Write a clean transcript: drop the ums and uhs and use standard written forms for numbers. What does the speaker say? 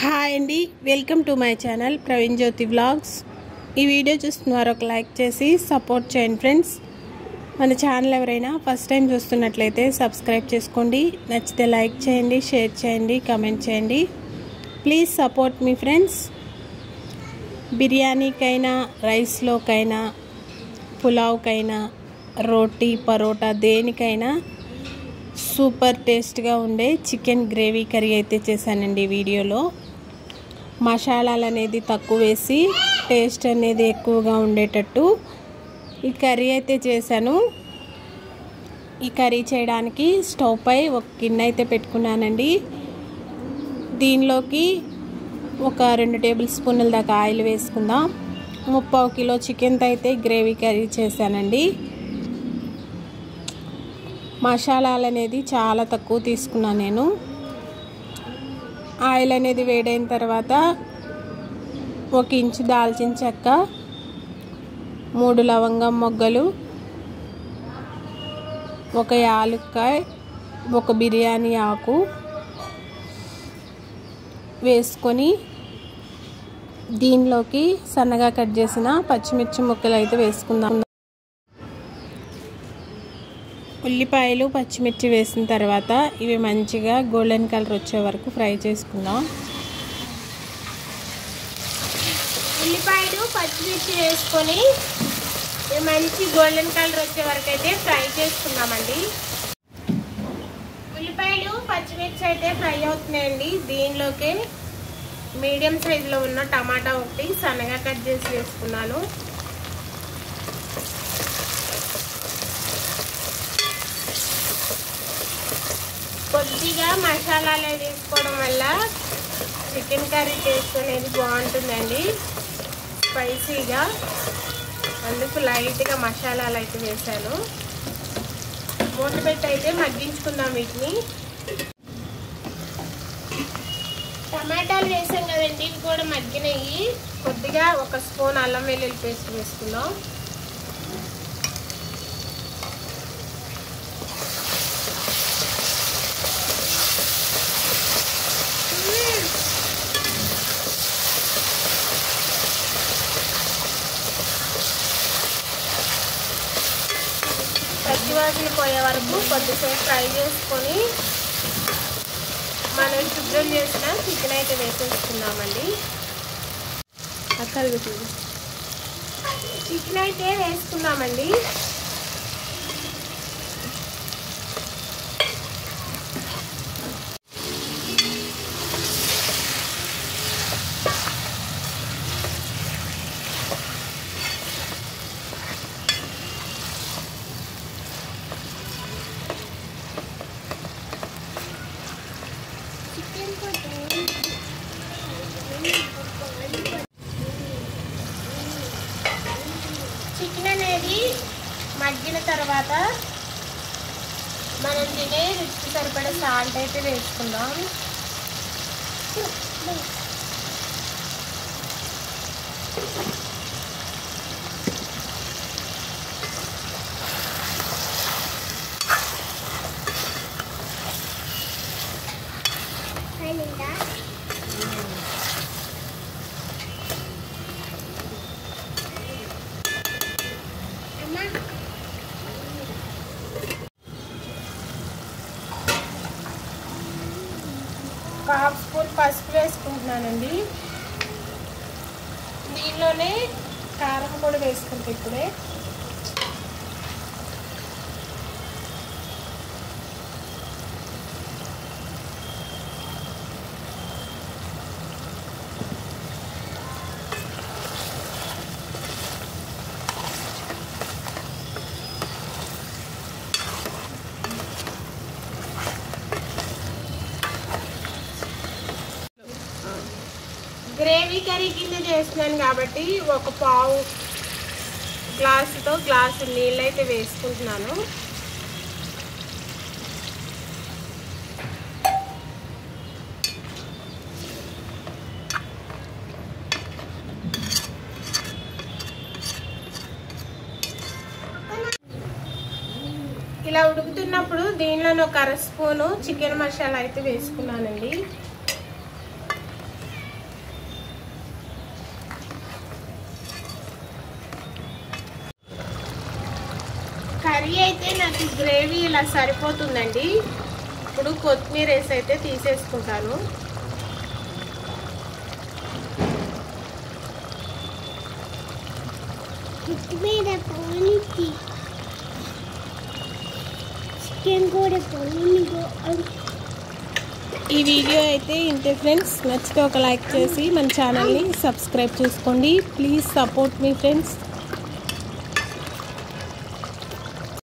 Hi అండి, welcome to my channel Praveen Jyothi vlogs. ఈ video చూస్తున్నారు, ఒక లైక్ చేసి సపోర్ట్ చేయండి ఫ్రెండ్స్. మన ఛానల్ ఎవరైనా ఫస్ట్ టైం చూస్తున్నట్లయితే సబ్స్క్రైబ్ చేసుకోండి. నచ్చితే లైక్ చేయండి, షేర్ చేయండి, కామెంట్ చేయండి. ప్లీజ్ సపోర్ట్ మీ ఫ్రెండ్స్. బిర్యానీకైనా, రైస్లోకైనా, పులావ్కైనా, రోటీ, పరోటా దేనికైనా సూపర్ టేస్ట్గా ఉండే చికెన్ గ్రేవీ కర్రీ అయితే చేశానండి. వీడియోలో మసాలాలు అనేది తక్కువ వేసి టేస్ట్ అనేది ఎక్కువగా ఉండేటట్టు ఈ కర్రీ అయితే చేశాను. ఈ కర్రీ చేయడానికి స్టవ్ పై ఒక గిన్నె అయితే పెట్టుకున్నానండి. దీనిలోకి ఒక 2 టేబుల్ స్పూన్ల దాకా ఆయిల్ వేసుకుందాం. 3/4 కిలో చికెన్తో అయితే గ్రేవీ కర్రీ చేశానండి. మసాలాలు అనేది చాలా తక్కువ తీసుకున్నాను నేను. ఆయిల్ అనేది వేడైన తర్వాత 1 ఇంచు దాల్చిన చెక్క, 3 లవంగం మొగ్గలు, 1 యాలక్కాయ, 1 బిర్యానీ ఆకు వేసుకొని దీనిలోకి సన్నగా కట్ చేసిన పచ్చిమిర్చి ముక్కలు అయితే వేసుకుందాం. ఉల్లిపాయలు, పచ్చిమిర్చి వేసిన తర్వాత ఇవి మంచిగా గోల్డెన్ కలర్ వచ్చే వరకు ఫ్రై చేసుకుందాం. ఉల్లిపాయలు, పచ్చిమిర్చి వేసుకొని ఇవి మంచి గోల్డెన్ కలర్ వచ్చే వరకు అయితే ఫ్రై చేసుకుందామండి. ఉల్లిపాయలు, పచ్చిమిర్చి అయితే ఫ్రై అవుతున్నాయండి. దీనిలోకి మీడియం సైజులో ఉన్న టమాటా ఒకటి సన్నగా కట్ చేసి వేసుకున్నాను. కొద్దిగా మసాలాలు వేసుకోవడం వల్ల చికెన్ కర్రీ టేస్ట్ అనేది బాగుంటుందండి, స్పైసీగా. అందుకు లైట్గా మసాలాలు అయితే వేసాను. మూత పెట్టి అయితే మగ్గించుకుందాం వీటిని. టమాటాలు వేసాం కదండి, ఇవి కూడా మగ్గినాయి. కొద్దిగా 1 స్పూన్ అల్లం వెల్లుల్లి పేస్ట్ వేసుకుందాం. పచ్చివాసన పోయే వరకు కొద్దిసేపు ఫ్రై చేసుకొని మనం శుభ్రం చేసిన చికెన్ అయితే వేసేసుకుందామండి. చికెన్ అయితే వేసుకుందామండి. చికెన్ అనేది మగ్గిన తర్వాత మనం తినే రుచికి సరిపడే సాల్ట్ అయితే వేసుకుందాం. ఒక 1/2 స్పూన్ పసుపు వేసుకుంటున్నానండి. దీనిలోనే కారం కూడా వేసుకుంటే ఇప్పుడే. గ్రేవీ కర్రీ కింద చేస్తున్నాను కాబట్టి 1/4 గ్లాసుతో గ్లాసు నీళ్ళు అయితే వేసుకుంటున్నాను. ఇలా ఉడుకుతున్నప్పుడు దీనిలో 1 అర స్పూను చికెన్ మసాలా అయితే వేసుకున్నానండి. కర్రీ అయితే నాకు గ్రేవీ ఇలా సరిపోతుందండి. ఇప్పుడు కొత్తిమీర వేసి అయితే తీసేసుకుంటాను. ఈ వీడియో అయితే ఇంతే ఫ్రెండ్స్. నచ్చితే ఒక లైక్ చేసి మన ఛానల్ని సబ్స్క్రైబ్ చేసుకోండి. ప్లీజ్ సపోర్ట్ మీ ఫ్రెండ్స్.